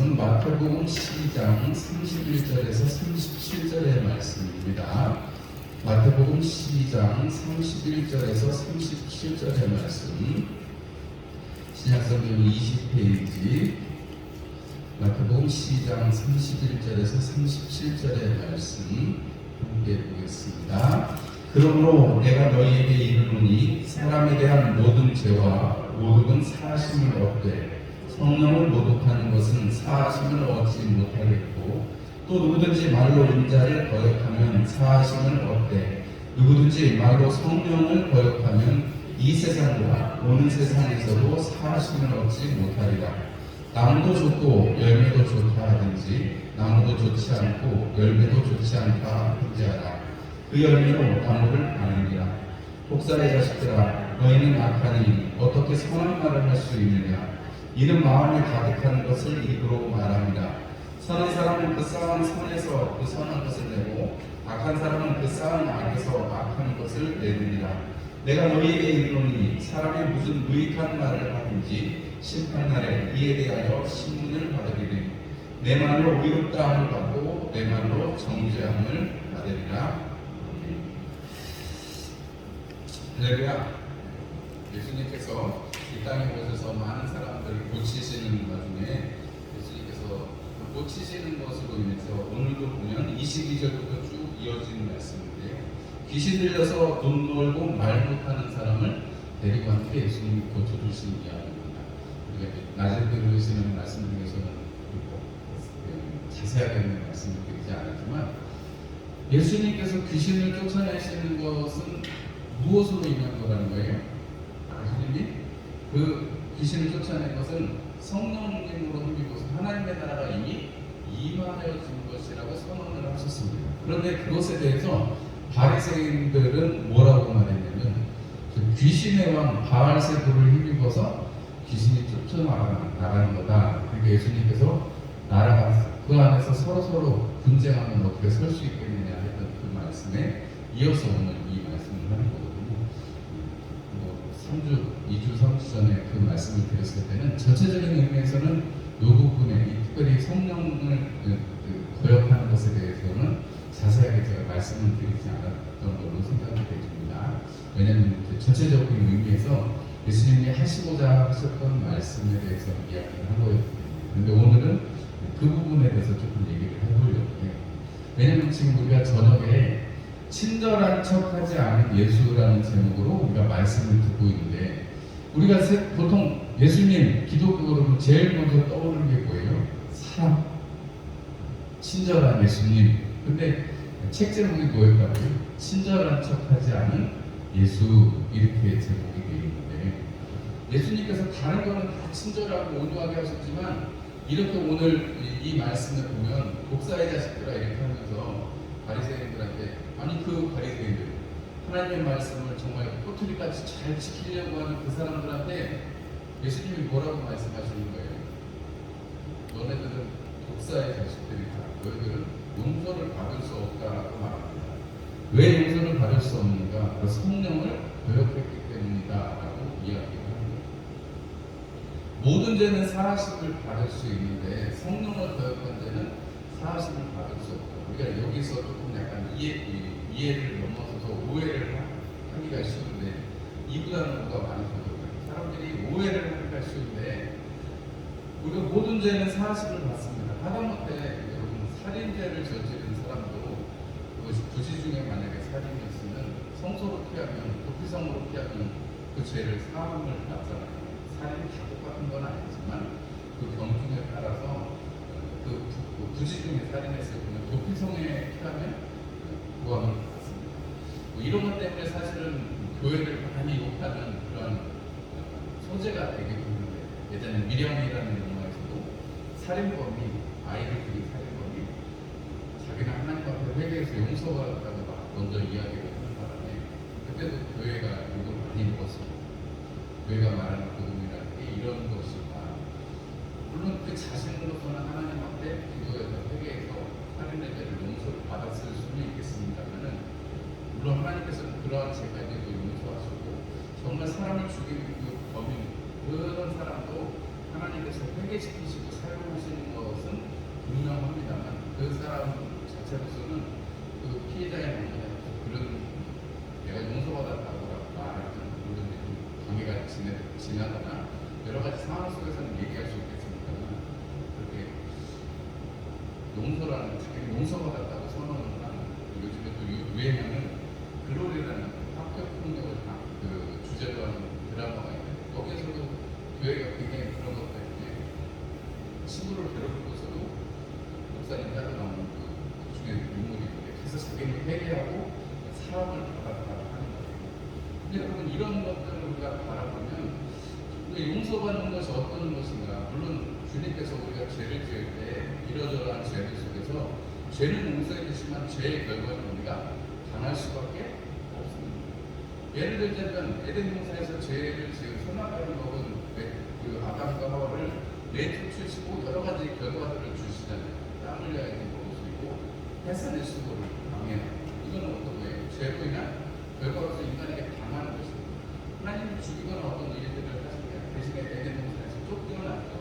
말씀은 마태복음 12장 31절에서 37절의 말씀입니다. 마태복음 12장 31절에서 37절의 말씀, 신약성경 20페이지, 마태복음 12장 31절에서 37절의 말씀 함께 보겠습니다. 그러므로 내가 너희에게 이르노니 사람에 대한 모든 죄와 모독은 사하심을 얻되 성령을 모독하는 것은 사하심을 얻지 못하겠고, 또 누구든지 말로 인자를 거역하면 사하심을 얻되 누구든지 말로 성령을 거역하면 이 세상과 오는 세상에서도 사하심을 얻지 못하리라. 나무도 좋고 열매도 좋다 하든지 나무도 좋지 않고 열매도 좋지 않다 하든지하라. 그 열매로 나무를 아느니라. 독사의 자식들아, 너희는 악하니 어떻게 선한 말을 할 수 있느냐? 이는 마음에 가득한 것을 입으로 말합니다. 선한 사람은 그 쌓은 선에서 그 선한 것을 내고 악한 사람은 그 쌓은 악에서 악한 것을 내느니라. 내가 너희에게 이르노니 사람이 무슨 무익한 말을 하든지 심판날에 이에 대하여 신문을 받으리니 내 말로 의롭다함을 받고 내 말로 정죄함을 받으리라. 할렐루야. 예수님께서 이 땅에 오셔서 많은 사람들을 고치시는 와중에 예수님께서 고치시는 것으로 인해서 오늘도 보면 22절부터 쭉 이어지는 말씀인데요. 귀신 들려서 눈 멀고 말 못하는 사람을 데리고 함께 예수님이 고쳐주신 이야기입니다. 우리가 낮에 들으시는 말씀 중에서는 자세하게 말씀을 드리지 않았지만, 예수님께서 귀신을 쫓아내시는 것은 무엇으로 인한 거라는 거예요? 예수님이 그 귀신을 쫓아낸 것은 성령님으로 힘입어서 하나님의 나라가 이미 임하여진 것이라고 선언을 하셨습니다. 그런데 그것에 대해서 바리새인들은 뭐라고 말했냐면, 귀신의 왕 바알세불을 힘입어서 귀신이 쫓아나가는 거다. 그러니까 예수님께서 나라가 그 안에서 서로 분쟁하면 어떻게 설 수 있겠느냐 했던 그 말씀에 이어서 오늘 이 말씀을 하는 거거든요. 2주 3주 전에 그 말씀을 드렸을 때는 전체적인 의미에서는 이 부분에 특별히 성령을 거역하는 것에 대해서는 자세하게 제가 말씀을 드리지 않았던 걸로 생각이 됩니다. 왜냐하면 전체적인 의미에서 예수님이 하시고자 하셨던 말씀에 대해서 이야기를 한 거였기 때문에, 그런데 오늘은 그 부분에 대해서 조금 얘기를 해보려고 해요. 왜냐하면 지금 우리가 저녁에 친절한 척하지 않은 예수라는 제목으로 우리가 말씀을 듣고 있는데, 우리가 보통 예수님 기독교로 제일 먼저 떠오르는 게 뭐예요? 사랑, 친절한 예수님. 근데 책 제목이 뭐였다고요? 친절한 척하지 않은 예수, 이렇게 제목이 되어 있는데, 예수님께서 다른 거는 다 친절하고 온유하게 하셨지만 이렇게 오늘 이 말씀을 보면 독사의 자식들아 이렇게 하면서 바리새인들한테, 아니 그 바리새인들 하나님의 말씀을 정말 꼬투리같이 잘 지키려고 하는 그 사람들한테 예수님이 뭐라고 말씀하시는 거예요? 너네들은 독사의 자식들이다. 너희들은 용서를 받을 수 없다라고 말합니다. 왜 용서를 받을 수 없는가? 그 성령을 거역했기 때문이다 라고 이야기를 합니다. 모든 죄는 사하심을 받을 수 있는데 성령을 거역한 죄는 사하심을 받을 수 없다. 우리가 여기서 조금 약간 이해를 넘어서서 오해를 하기가 쉬운데, 이보다는 뭐가 많이 부족해요. 사람들이 오해를 하기가 쉬운데, 우리가 모든 죄는 사하심을 받습니다. 하다못해 여러분 살인죄를 저지른 사람도 그것이 부지 중에 만약에 살인이었으면 성소로 피하면, 도피성으로 피하면 그 죄를 사함을 받잖아요. 살인이 다 똑같은 건 아니지만 그 경중에 따라서 그 부지 중에 살인했을 때는 도피성에 피하면 구원을 받습니다. 이런 것 때문에 사실은 교회를 많이 욕하는 그런 소재가 되게 있는데, 예전에 미령이라는 영화에서도 살인범이, 아이를 죽인 살인범이 자기는 하나님 앞에 회개해서 용서받았다고 막 먼저 이야기를 하는 바람에 그때도 교회가 욕을 많이 먹었습니다. 교회가 말하는 복음이라는 게 이런 것이다. 물론 그 자신으로서는 하나님 앞에 기도해서 회개해서 살인의 죄를 용서를 받았을 수는 있겠습니다만은, 물론 하나님께서는 그러한 죄까지도 용서하시고 정말 사람을 죽인 그 범인, 그런 사람도 하나님께서 회개시키시고 사용하시는 것을 사람 자체로서는 그 피해자의 관계에 그런 내가 용서받았다고 말하는 그런 관계가 지나거나 여러 가지 상황 속에서는 얘기할 수 있겠습니다만 그렇게 용서라는 자기는 용서받았다고 선언을 하는 요즘에 또 유행하는 글로리라는 합격 폭력을 그 주제로 하는 드라마가 있는데 거기에서도 교회가 굉장히 그런 것 때문에 친구를 괴롭히고서도 목사님 따로 나오는 그 중에 인물이 있는데 그래서 자기는 회개하고 사람을 받았다고 하는 거예요. 근데 여러분 이런 것들을 우리가 바라보면 우리가 용서받는 것이 어떤 것인가. 물론 주님께서 우리가 죄를 지을 때 이러저러한 죄들 속에서 죄는 용서해 주시지만 죄의 결과는 우리가 당할 수밖에 없습니다. 예를 들자면 에덴 동산에서 죄를 지은 선악과를 먹은 그 아담과 하와를 내쫓으시고 여러 가지 결과들을 주시잖아요. 땀 흘려야 먹을 수 있고 해산의 수고를 당해요. 이건 어떤 거예요? 죄로 인한 결과로서 인간에게 당하는 것입니다. 하나님이 죽이거나 어떤 일들을 하실 때 대신에 에덴 동산에서 쫓겨났죠.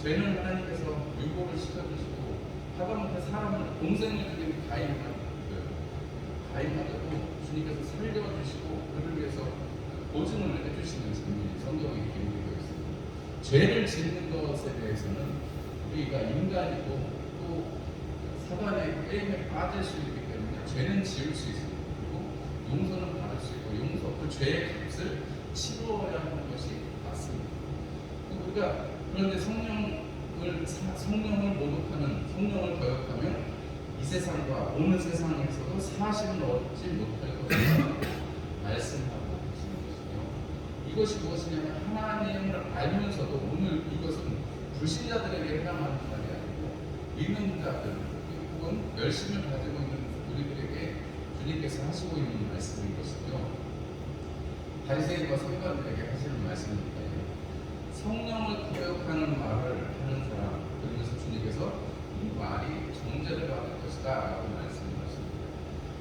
죄는 하나님께서 유혹을 시켜주시고 하다못해 사람을 공생을 죽인 가인마저도 주님께서 살려주시고 그를 위해서 보증을 해주시는 장면이 성경에 기록되어 있습니다. 죄를 짓는 것에 대해서는 우리가 인간이고 또 사단의 게임에 빠질 수 있기 때문에 죄는 지을 수 있습니다. 그리고 용서는 받을 수 있고 용서 그 죄의 값을 치루어야 하는 것이 맞습니다. 우리가 그런데 성령을 모독하는 성령을 거역하면 이 세상과 어느 세상에서도 사실은 얻지 못할 것이라고 말씀하고 계시는 것이며 이것이 무엇이냐면 하나님을 알면서도 오늘 이것은 불신자들에게 해당하는 말이 아니고 믿는 자들 혹은 열심을 가지고 있는 우리들에게 주님께서 하시고 있는 말씀인 것이죠. 바리새인과 서기관들에게 하시는 말씀입니다. 성령을 거역하는 말을 하는 사람 그러면서 주님께서 이 말이 정죄를 받을 것이다 라고 말씀하십니다.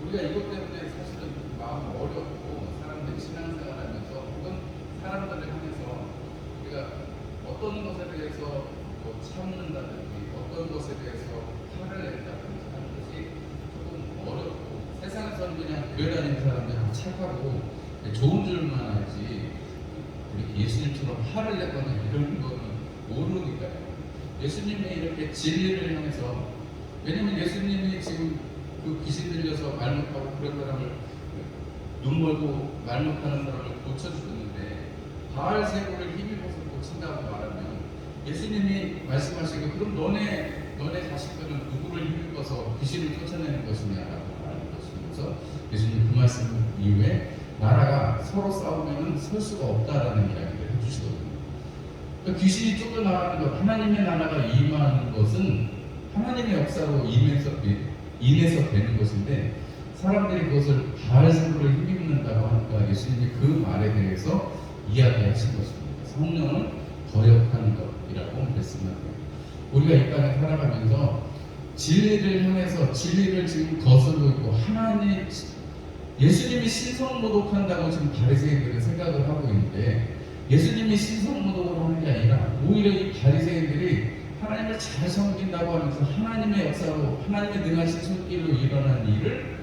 우리가 이것 때문에 사실은 마음 어렵고 사람들이 신앙생활하면서 혹은 사람들을 향해서 우리가 어떤 것에 대해서 참는다든지 어떤 것에 대해서 화를 낸다든지 하는 것이 조금 어렵고 세상에서는 그냥 교회 다니는 사람들이 착하고 좋은 줄만 알지 우리 예수님처럼 화를 내거나 이런 거는 모르니까요. 예수님이 이렇게 진리를 향해서 왜냐면 예수님이 지금 그 귀신 들려서 말 못하고 그런 사람을 눈 멀고 말 못하는 사람을 고쳐주셨는데 바알세부를 힘입어서 고친다고 말하면 예수님이 말씀하시고 그럼 너네 자식들은 누구를 힘입어서 귀신을 쫓아내는 것이냐라고 말하는 것이면서 예수님 그 말씀 이후에 나라가 서로 싸우면 설 수가 없다라는 이야기를 해주시거든요. 그러니까 귀신이 쫓겨나가는 것, 하나님의 나라가 임하는 것은 하나님의 역사로 인해서 되는 것인데 사람들이 그것을 바알세부를 힘입는다고 하니까 예수님이 그 말에 대해서 이야기하신 것입니다. 성령을 거역하는 것이라고 말씀합니다. 우리가 이 땅에 살아가면서 진리를 향해서 진리를 지금 거스르고 있고 예수님이 신성모독한다고 지금 바리새인들은 생각을 하고 있는데 예수님이 신성모독을 하는 게 아니라 오히려 이 바리새인들이 하나님을 잘 섬긴다고 하면서 하나님의 역사로 하나님의 능하신 손길로 일어난 일을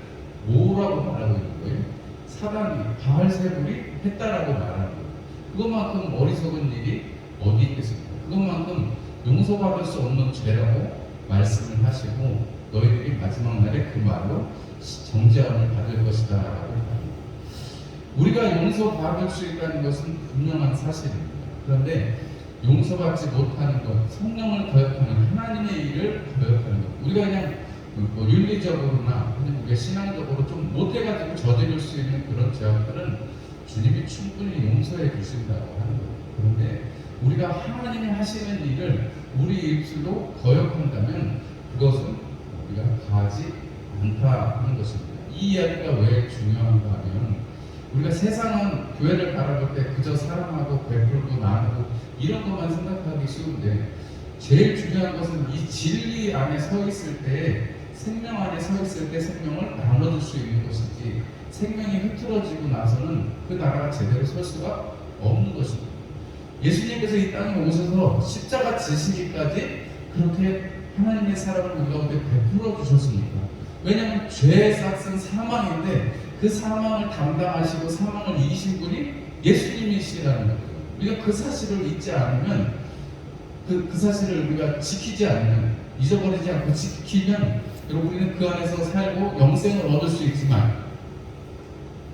뭐라고 말하고 있는 거예요? 사단이 바알세불이 했다라고 말하는 거예요. 그것만큼 어리석은 일이 어디 있겠습니까? 그것만큼 용서받을 수 없는 죄라고 말씀을 하시고 너희들이 마지막 날에 그 말로 정죄함을 받을 것이다 라고 합니다. 우리가 용서받을 수 있다는 것은 분명한 사실입니다. 그런데 용서받지 못하는 것, 성령을 거역하는 하나님의 일을 거역하는 것, 우리가 그냥 윤리적으로나 우리가 신앙적으로 좀 못해가지고 저지를 수 있는 그런 죄악들은 주님이 충분히 용서해 주신다고 하는 거예요. 그런데 우리가 하나님이 하시는 일을 우리 입술로 거역한다면 그것은 우리가 가지 않다 하는 것입니다. 이 이야기가 왜 중요한가 하면 우리가 세상은 교회를 바라볼 때 그저 사랑하고 베풀고 나누고 이런 것만 생각하기 쉬운데 제일 중요한 것은 이 진리 안에 서 있을 때 생명 안에 서 있을 때 생명을 나눠줄 수 있는 것이지 생명이 흐트러지고 나서는 그 나라가 제대로 설 수가 없는 것입니다. 예수님께서 이 땅에 오셔서 십자가 지시기까지 그렇게 하나님의 사랑을 우리 가운데 베풀어 주셨습니까? 왜냐하면 죄의 삭은 사망인데 그 사망을 담당하시고 사망을 이기신 분이 예수님이시라는 거예요. 우리가 그 사실을 잊지 않으면 그 사실을 우리가 지키지 않으면 잊어버리지 않고 지키면 여러분 우리는 그 안에서 살고 영생을 얻을 수 있지만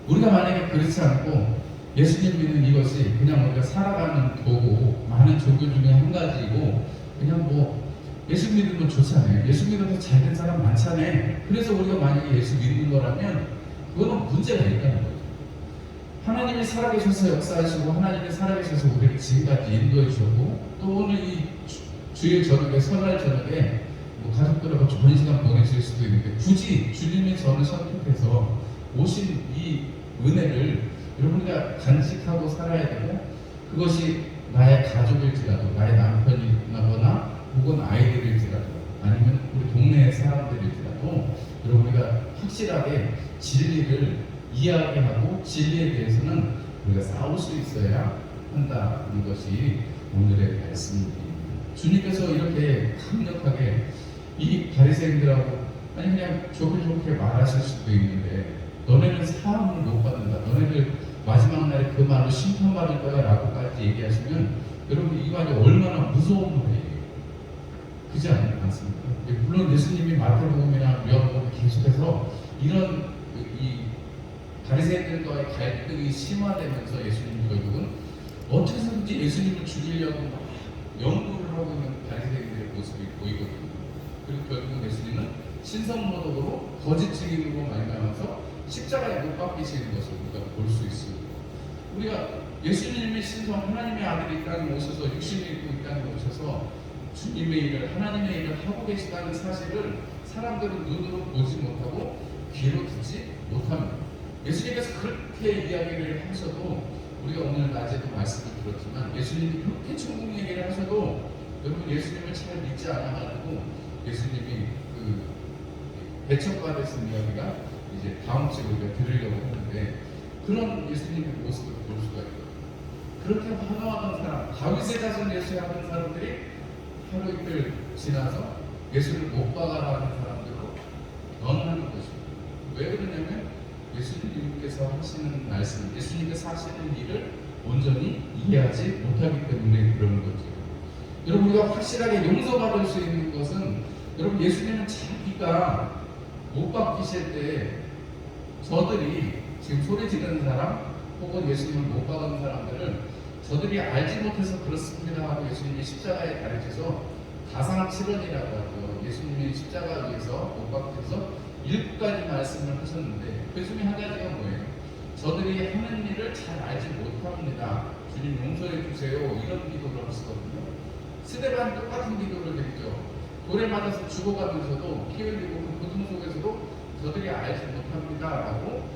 우리가 만약에 그렇지 않고 예수님 믿는 이것이 그냥 우리가 살아가는 도구 많은 종교 중에 한 가지이고 그냥 뭐 예수 믿으면 좋잖아요. 예수 믿어서 잘된 사람 많잖아요. 그래서 우리가 만약에 예수 믿는 거라면 그거는 문제가 있다는 거죠. 하나님이 살아계셔서 역사하시고 하나님이 살아계셔서 우리를 지금까지 인도해 주셨고 또 오늘 이 주일 저녁에 설날 저녁에 뭐 가족들하고 좋은 시간 보내실 수도 있는데 굳이 주님이 저를 선택해서 오신 이 은혜를 여러분과 간직하고 살아야 되고 그것이 나의 가족일지라도 나의 남편이거나 혹은 아이들일지라도 아니면 우리 동네 사람들일지라도 여러분 우리가 확실하게 진리를 이야기하고 진리에 대해서는 우리가 싸울 수 있어야 한다는 것이 오늘의 말씀입니다. 주님께서 이렇게 강력하게 이 바리새인들하고 아니 그냥 좋게 말하실 수도 있는데 너네는 사함을 못 받는다. 너네들 마지막 날에 그 말로 심판받을 거야 라고까지 얘기하시면 여러분 이 말이 얼마나 무서운 말이에요. 그렇지 않습니까? 물론 예수님이 마태복음이나 요한복음 계속해서 이런 이 바리새인들과의 갈등이 심화되면서 예수님이 결국은 어떻게든지 예수님을 죽이려고 막 연구를 하고 있는 바리새인들의 모습이 보이거든요. 그리고 결국은 예수님은 신성모독으로 거짓 증인으로 말미암아서 십자가에 못 박히시는 것을 우리가 볼 수 있습니다. 우리가 예수님의 신성 하나님의 아들이 이 땅에 오셔서 육신을 입고 이 땅에 오셔서 주님의 일을 하나님의 일을 하고 계시다는 사실을 사람들은 눈으로 보지 못하고 귀로 듣지 못합니다. 예수님께서 그렇게 이야기를 하셔도 우리가 오늘 낮에도 말씀을 들었지만 예수님이 그렇게 천국 얘기를 하셔도 여러분 예수님을 잘 믿지 않아가지고 예수님이 그 배척받으신 이야기가 이제 다음 주에 우리가 들으려고 하는데 그런 예수님의 모습을 볼 수가 있거든요. 그렇게 환호하던 사람, 다윗의 자손 예수 하던 사람들이 하루 이틀 지나서 예수를 못 박아라는 사람들로 변하는 것입니다. 왜 그러냐면 예수님께서 하시는 말씀, 예수님께서 하시는 일을 온전히 이해하지 못하기 때문에 그러는 거죠. 여러분 우리가 확실하게 용서받을 수 있는 것은 여러분 예수님은 자기가 못 박히실 때 저들이 지금 소리 지르는 사람 혹은 예수님을 못 박은 사람들을 저들이 알지 못해서 그렇습니다 하고 예수님이 십자가에 가르쳐서 가상칠언이라고 하죠. 예수님이 십자가 위에서 못 박혀서 7가지 말씀을 하셨는데 그 중에 한 가지가 뭐예요? 저들이 하는 일을 잘 알지 못합니다. 주님 용서해 주세요. 이런 기도를 하시거든요. 스데반 똑같은 기도를 드리죠. 돌에 맞아서 죽어가면서도 피 흘리고 그 고통 속에서도 저들이 알지 못합니다 라고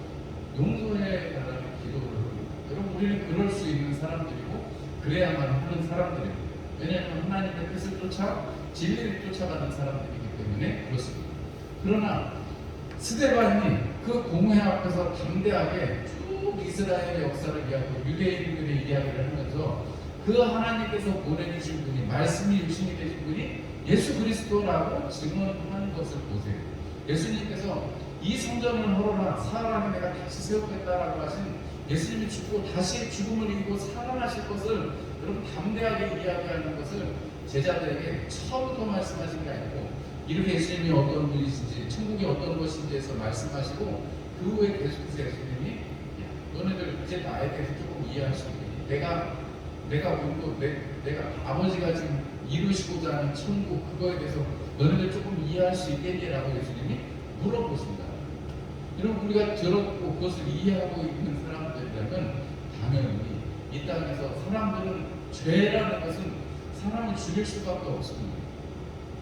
용서해 달라는 기도를 합니다. 여러분 우리는 그럴 수 있는 사람들이고 그래야만 하는 사람들입니다. 왜냐하면 하나님의 뜻을 쫓아 진리를 쫓아가는 사람들이기 때문에 그렇습니다. 그러나 스데반이 그 공회 앞에서 담대하게 쭉 이스라엘의 역사를 이야기하고 유대인들의 이야기를 하면서 그 하나님께서 보내주신 분이 말씀이 육신이 되신 분이 예수 그리스도라고 증언하는 것을 보세요. 예수님께서 이 성전을 헐어라 사람을 내가 다시 세우겠다라고 하신 예수님이 죽고 다시 죽음을 이기고 살아나실 것을 여러분 담대하게 이야기하는 것을 제자들에게 처음부터 말씀하신 게 아니고 이렇게 예수님이 어떤 분이신지 천국이 어떤 것인지에서 말씀하시고 그 후에 계속해서 예수님이 너네들 이제 나에 대해서 조금 이해할 수 있겠니? 내가 아버지가 지금 이루시고자 하는 천국 그거에 대해서 너네들 조금 이해할 수 있겠니라고 예수님이 물어보십니다. 여러분 우리가 들었고 그것을 이해하고 있는 사람들이라면 당연히 이 땅에서 사람들은 죄라는 것은 사람을 죽일 수밖에 없습니다.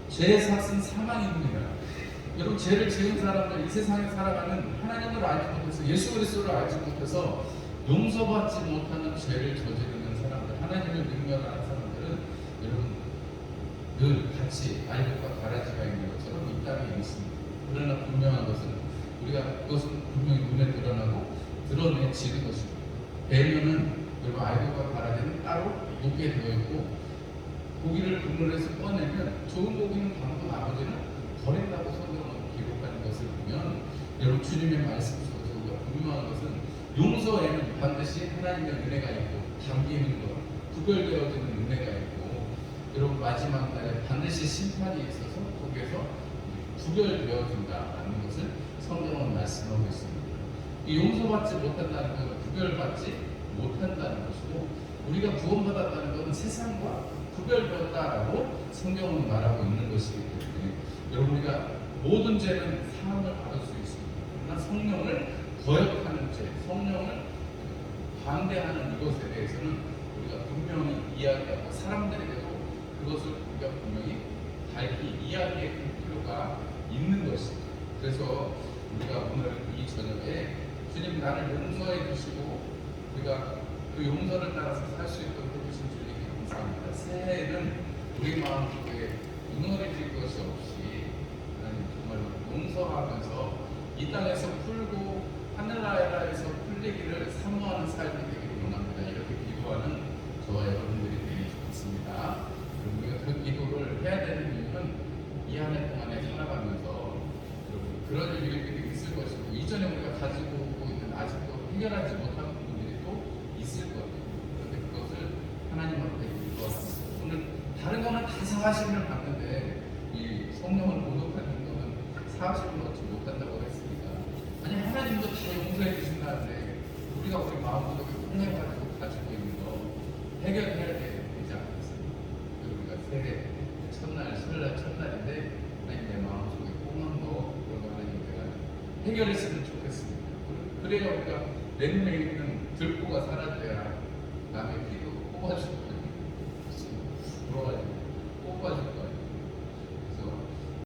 죄의 삭은 사망입니다. 여러분 죄를 지은 사람들 이 세상에 살아가는 하나님을 알지 못해서 예수 그리스도를 알지 못해서 용서받지 못하는 죄를 저지르는 사람들 하나님을 능멸하는 사람들은 여러분 늘 같이 알곡과 가라지가 있는 것처럼 이 땅에 있습니다. 그러나 분명한 것은 우리가 그것은 분명히 눈에 드러나고 드러내지는 것입니다. 배면은 여러분 알곡과 가라지는 따로 놓게 되어 있고 고기를 그물에서 꺼내면 좋은 고기는 방도 나가 오늘 주님의 말씀 속에서 우리가 분명한 것은 용서에는 반드시 하나님의 은혜가 있고 담기는 것, 구별되어지는 은혜가 있고 여러분 마지막 날에 반드시 심판이 있어서 거기에서 구별되어진다라는 것을 성경은 말씀하고 있습니다. 이 용서받지 못한다는 것은 구별받지 못한다는 것이고 우리가 구원받았다는 것은 세상과 구별되었다라고 성경은 말하고 있는 것이기 때문에 여러분 우리가 모든 죄는 사함을 받을 수 있습니다. 그러나 성령을 거역하는 죄, 성령을 반대하는 이것에 대해서는 우리가 분명히 이야기하고 사람들에게도 그것을 우리가 분명히 밝히 이야기할 필요가 있는 것입니다. 그래서 우리가 오늘 이 저녁에 주님 나를 용서해 주시고 우리가 그 용서를 따라서 살 수 있도록 해주신 주님께 감사합니다. 새해에는 우리 마음속에 응어리질 것이 없이 하나님 정말로 용서하면서 이 땅에서 풀고 하늘나라에서 풀리기를 사모하는 삶이 되기를 원합니다. 이렇게 기도하는 저와 여러분들이 되기 좋겠습니다. 그리고 우리가 그 기도를 해야 되는 이유는 이 한 해 동안에 살아가면서 그런 일들이 있을 것이고 이전에 우리가 가지고 오고 있는 아직도 해결하지 못한 부분들이 또 있을 거예요. 그런데 그것을 하나님 앞에 기도합니다. 오늘 다른 거는 다 사하심을 받는데 이 성령을 모독하는 거는 사하심을 얻지 못한다고 했습니다. 아니 하나님도 다 용서해 주신다는데 우리가 우리 마음속에 꽁해가지고 가지고 있는 거 해결해야 되지 않겠습니까? 우리가 새해 첫날 설날 첫날인데 하나님 내 마음속에 꽁한 거 그런 거 하나님 내가 해결했으면 좋겠습니다. 그래야 우리가 내 눈에 있는 들보가 사라져야 남의 피도 뽑아주고